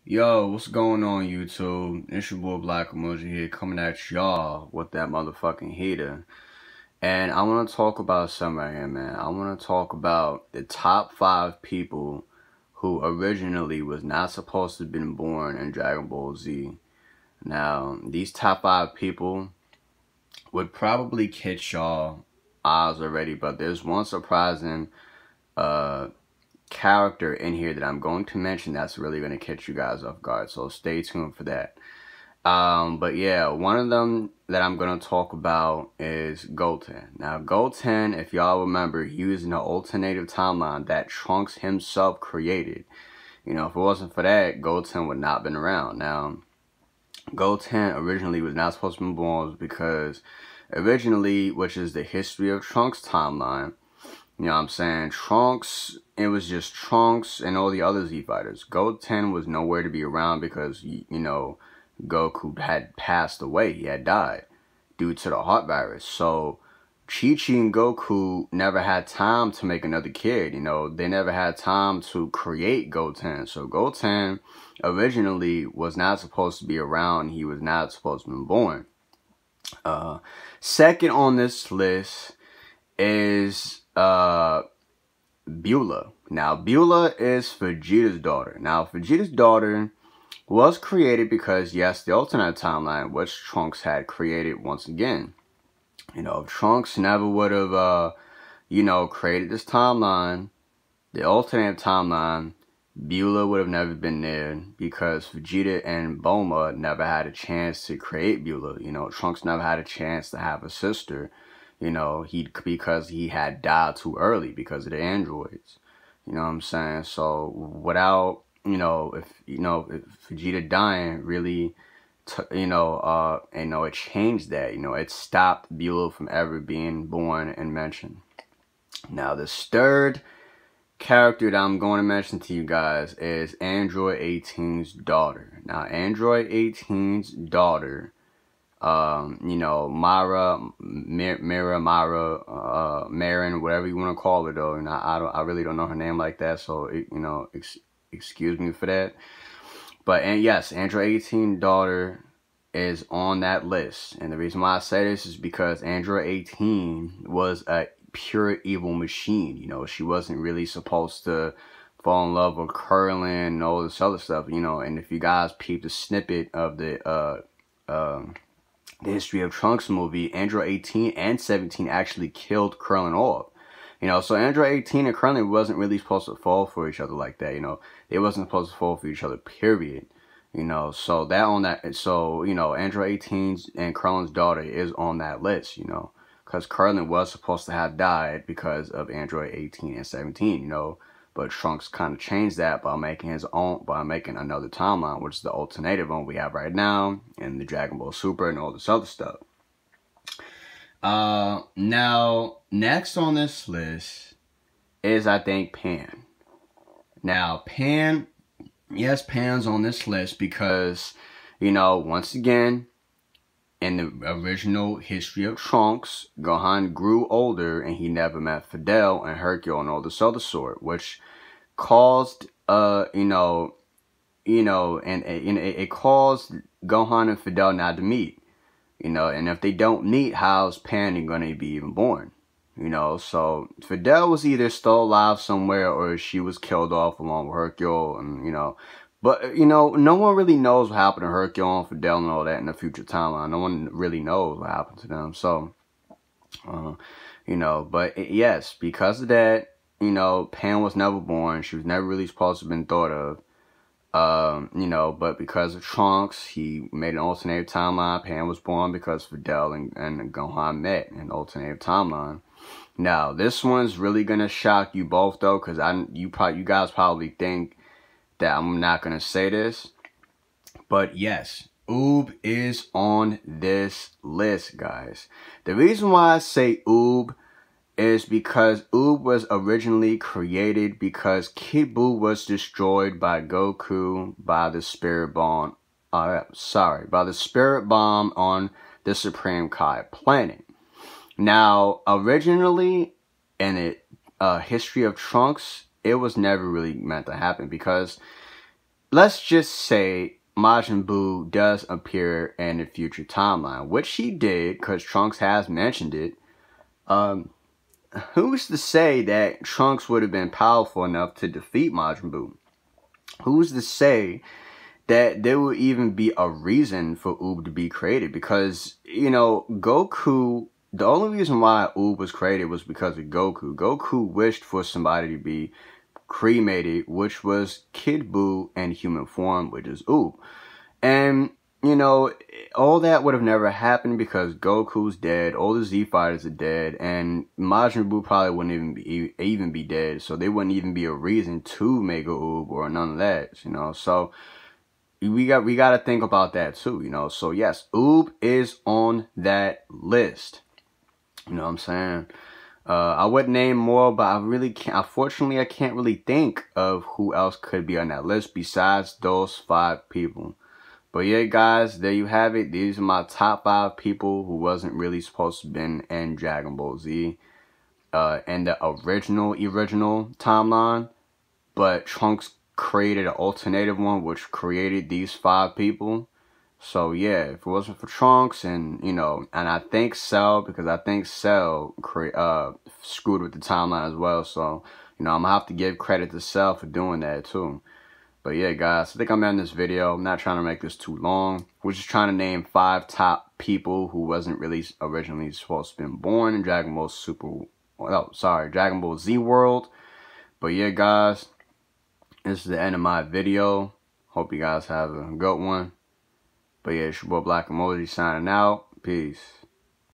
Yo, what's going on YouTube? It's your boy Black Emoji here coming at y'all with that motherfucking heater. And I want to talk about something right here, man. I want to talk about the top 5 people who originally was not supposed to have been born in Dragon Ball Z. Now, these top 5 people would probably catch y'all eyes already, but there's one surprising character in here that I'm going to mention that's really going to catch you guys off guard, so stay tuned for that. But yeah, one of them that I'm going to talk about is Goten. Now, Goten, if y'all remember, he was in an alternative timeline that Trunks himself created. You know, if it wasn't for that, Goten would not have been around. Now, Goten originally was not supposed to be born because originally, which is the history of Trunks timeline, you know what I'm saying, Trunks, it was just Trunks and all the other Z fighters. Goten was nowhere to be around because, you know, Goku had passed away. He had died due to the heart virus. So Chi-Chi and Goku never had time to make another kid. You know, they never had time to create Goten. So Goten originally was not supposed to be around. He was not supposed to be born. Second on this list is Beulah. Now, Beulah is Vegeta's daughter. Now, Vegeta's daughter was created because, yes, the alternate timeline, which Trunks had created once again. You know, if Trunks never would have, you know, created this timeline, the alternate timeline, Beulah would have never been there because Vegeta and Bulma never had a chance to create Beulah. You know, Trunks never had a chance to have a sister. You know, because he had died too early because of the androids. You know what I'm saying? So without, if Vegeta dying really, it changed that. You know, it stopped Beulah from ever being born and mentioned. Now, the third character that I'm going to mention to you guys is Android 18's daughter. Now, Android 18's daughter, Mara, Marin, whatever you want to call her, though. And I really don't know her name like that, so excuse me for that. But and yes, Android 18 daughter is on that list, and the reason why I say this is because Android 18 was a pure evil machine. You know, she wasn't really supposed to fall in love with Krillin and all this other stuff. You know, and if you guys peep the snippet of the History of Trunks movie, Android 18 and 17 actually killed Krillin off. You know, so Android 18 and Krillin wasn't really supposed to fall for each other like that. You know, they wasn't supposed to fall for each other, period. You know, so Android 18's and Krillin's daughter is on that list, you know, because Krillin was supposed to have died because of Android 18 and 17, you know, but Trunks kind of changed that by making another timeline, which is the alternative one we have right now, and the Dragon Ball Super and all this other stuff. Now, next on this list is, I think, Pan. Now, Pan, yes, Pan's on this list because, you know, once again, in the original history of Trunks, Gohan grew older and he never met Fidel and Hercule and all this other sort, which caused, it caused Gohan and Fidel not to meet. You know, and if they don't meet, how's Pan going to be even born? You know, so Fidel was either still alive somewhere or she was killed off along with Hercule, and, you know. But, you know, no one really knows what happened to Hercule and Fidel and all that in the future timeline. No one really knows what happened to them. So, you know, but yes, because of that, you know, Pan was never born. She was never really supposed to have been thought of. You know, but because of Trunks, he made an alternative timeline. Pan was born because Fidel and Gohan met in an alternative timeline. Now, this one's really gonna shock you both, though, because you guys probably think that I'm not gonna say this, but yes, Oob is on this list, guys. The reason why I say Oob is because Oob was originally created because Kid Buu was destroyed by Goku by the Spirit Bomb. By the Spirit Bomb on the Supreme Kai planet. Now, originally in the history of Trunks, it was never really meant to happen because let's just say Majin Buu does appear in the future timeline, which he did, because Trunks has mentioned it. Who's to say that Trunks would have been powerful enough to defeat Majin Buu? Who's to say that there would even be a reason for Oob to be created? Because, you know, Goku, the only reason why Oob was created was because of Goku. Goku wished for somebody to be cremated, which was Kid Buu in human form, which is Oob. And, you know, all that would have never happened because Goku's dead, all the Z fighters are dead, and Majin Buu probably wouldn't even be dead, so there wouldn't even be a reason to make a Oob or none of that, you know. So we got to think about that too, you know. So yes, Oob is on that list. You know what I'm saying? I would name more, but I really can't. Unfortunately, I can't really think of who else could be on that list besides those 5 people. But yeah, guys, there you have it. These are my top 5 people who wasn't really supposed to have been in Dragon Ball Z in the original timeline. But Trunks created an alternative one, which created these 5 people. So yeah, if it wasn't for Trunks and, you know, and I think Cell, because I think Cell screwed with the timeline as well. So, you know, I'm going to have to give credit to Cell for doing that too. But yeah, guys, I think I'm ending this video. I'm not trying to make this too long. We're just trying to name 5 top people who wasn't really originally supposed to have been born in Dragon Ball Dragon Ball Z world. But yeah, guys, this is the end of my video. Hope you guys have a good one. But yeah, it's your boy Black Emoji signing out. Peace.